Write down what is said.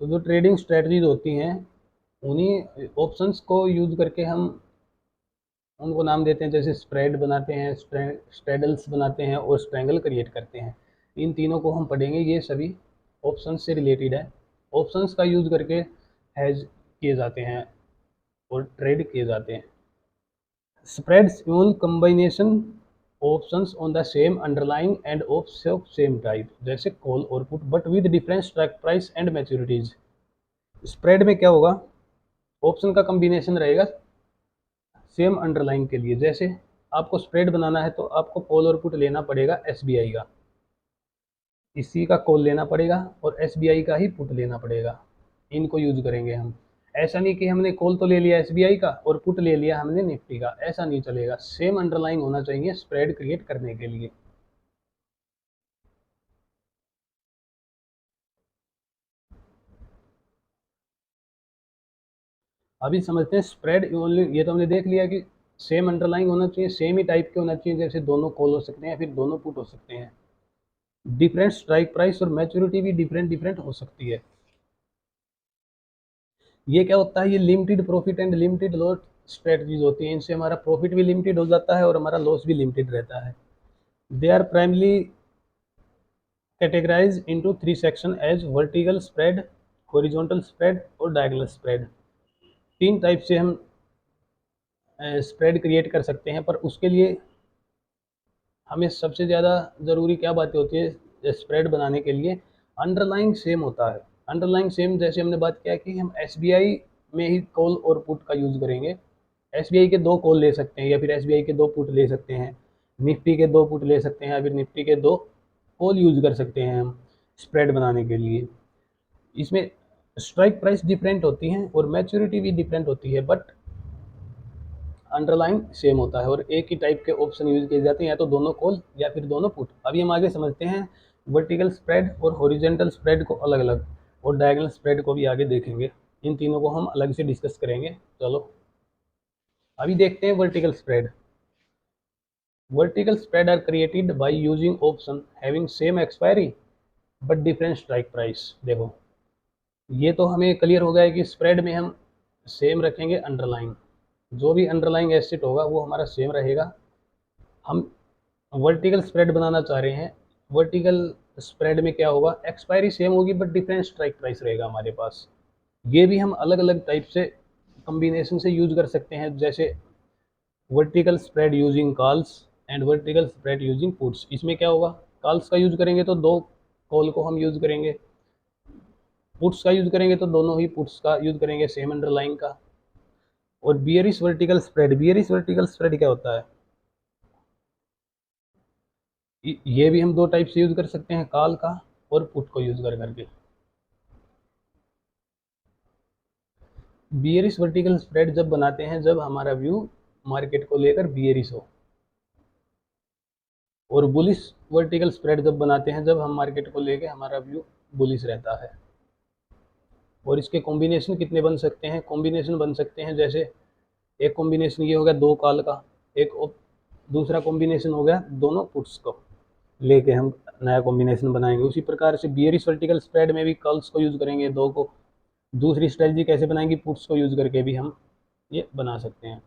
तो जो trading strategies होती हैं उन्हीं ऑप्शंस को यूज़ करके हम उनको नाम देते हैं, जैसे स्प्रेड बनाते हैं, स्ट्रेडल्स बनाते हैं और स्ट्रैंगल क्रिएट करते हैं। इन तीनों को हम पढ़ेंगे, ये सभी ऑप्शंस से रिलेटेड है। ऑप्शंस का यूज़ करके हैज किए जाते हैं और ट्रेड किए जाते हैं। Spreads even combination options on the same underlying end of same type, जैसे कॉल और put but with different strike price and मैच्योरिटीज। Spread में क्या होगा, ऑप्शन का कम्बिनेशन रहेगा सेम अंडरलाइन के लिए। जैसे आपको स्प्रेड बनाना है तो आपको कॉल और पुट लेना पड़ेगा एसबीआई का, इसी का कॉल लेना पड़ेगा और एसबीआई का ही पुट लेना पड़ेगा। इनको यूज करेंगे हम। ऐसा नहीं कि हमने कॉल तो ले लिया एसबीआई का और पुट ले लिया हमने निफ्टी का, ऐसा नहीं चलेगा। सेम अंडरलाइन होना चाहिए स्प्रेड क्रिएट करने के लिए। अभी समझते हैं स्प्रेड ओनली। ये तो हमने देख लिया कि सेम अंडरलाइन होना चाहिए, सेम ही टाइप के होना चाहिए, जैसे दोनों कॉल हो सकते हैं फिर दोनों पुट हो सकते हैं। डिफरेंट स्ट्राइक प्राइस और मैच्योरिटी भी डिफरेंट डिफरेंट हो सकती है। ये क्या होता है, ये limited profit and limited loss strategies होती हैं। इनसे हमारा प्रॉफिट भी लिमिटेड हो जाता है और हमारा लॉस भी लिमिटेड रहता है। They are primarily categorize into 3 section as vertical spread, horizontal spread और डायगोनल स्प्रेड। 3 टाइप से हम स्प्रेड क्रिएट कर सकते हैं, पर उसके लिए हमें सबसे ज़्यादा ज़रूरी क्या बातें होती है स्प्रेड बनाने के लिए, अंडरलाइंग सेम होता है। अंडरलाइंग सेम जैसे हमने बात किया कि हम एसबीआई में ही कॉल और पुट का यूज़ करेंगे। एसबीआई के 2 कॉल ले सकते हैं या फिर एसबीआई के 2 पुट ले सकते हैं, निफ्टी के 2 पुट ले सकते हैं या फिर निफ्टी के 2 कॉल यूज़ कर सकते हैं हम स्प्रेड बनाने के लिए। इसमें स्ट्राइक प्राइस डिफरेंट होती हैं और मैच्योरिटी भी डिफरेंट होती है, बट अंडरलाइन सेम होता है और एक ही टाइप के ऑप्शन यूज किए जाते हैं, या तो दोनों कॉल या फिर दोनों पुट। अभी हम आगे समझते हैं वर्टिकल स्प्रेड और हॉरिजॉन्टल स्प्रेड को अलग अलग, और डायगोनल स्प्रेड को भी आगे देखेंगे। इन तीनों को हम अलग से डिस्कस करेंगे। चलो अभी देखते हैं vertical spread. Vertical spread are created by using option having same expiry but different strike price. देखो ये तो हमें क्लियर हो गया कि स्प्रेड में हम सेम रखेंगे अंडरलाइन, जो भी अंडरलाइंग एसेट होगा वो हमारा सेम रहेगा। हम वर्टिकल स्प्रेड बनाना चाह रहे हैं। वर्टिकल स्प्रेड में क्या होगा, एक्सपायरी सेम होगी बट डिफरेंट स्ट्राइक प्राइस रहेगा हमारे पास। ये भी हम अलग अलग टाइप से कॉम्बिनेशन से यूज कर सकते हैं, जैसे vertical spread using calls and vertical spread using puts. इसमें क्या होगा, कॉल्स का यूज करेंगे तो 2 कॉल को हम यूज करेंगे, पुट्स का यूज करेंगे तो दोनों ही पुट्स का यूज करेंगे सेम अंडरलाइन का। और bearish vertical spread, bearish vertical spread क्या होता है, ये भी हम 2 टाइप से यूज कर सकते हैं, कॉल का और पुट को यूज कर करके। बियरिश वर्टिकल स्प्रेड जब बनाते हैं जब हमारा व्यू मार्केट को लेकर बियरिश हो, और बुलिश वर्टिकल स्प्रेड जब बनाते हैं जब हम मार्केट को लेकर हमारा व्यू बुलिश रहता है। और इसके कॉम्बिनेशन कितने बन सकते हैं, कॉम्बिनेशन बन सकते हैं, जैसे एक कॉम्बिनेशन ये हो गया 2 कॉल का, एक दूसरा कॉम्बिनेशन हो गया दोनों पुट्स को लेके हम नया कॉम्बिनेशन बनाएंगे। उसी प्रकार से बियरिश वर्टिकल स्प्रेड में भी कॉल्स को यूज करेंगे 2 को। दूसरी स्ट्रेटजी कैसे बनाएंगे, पुट्स को यूज करके भी हम ये बना सकते हैं।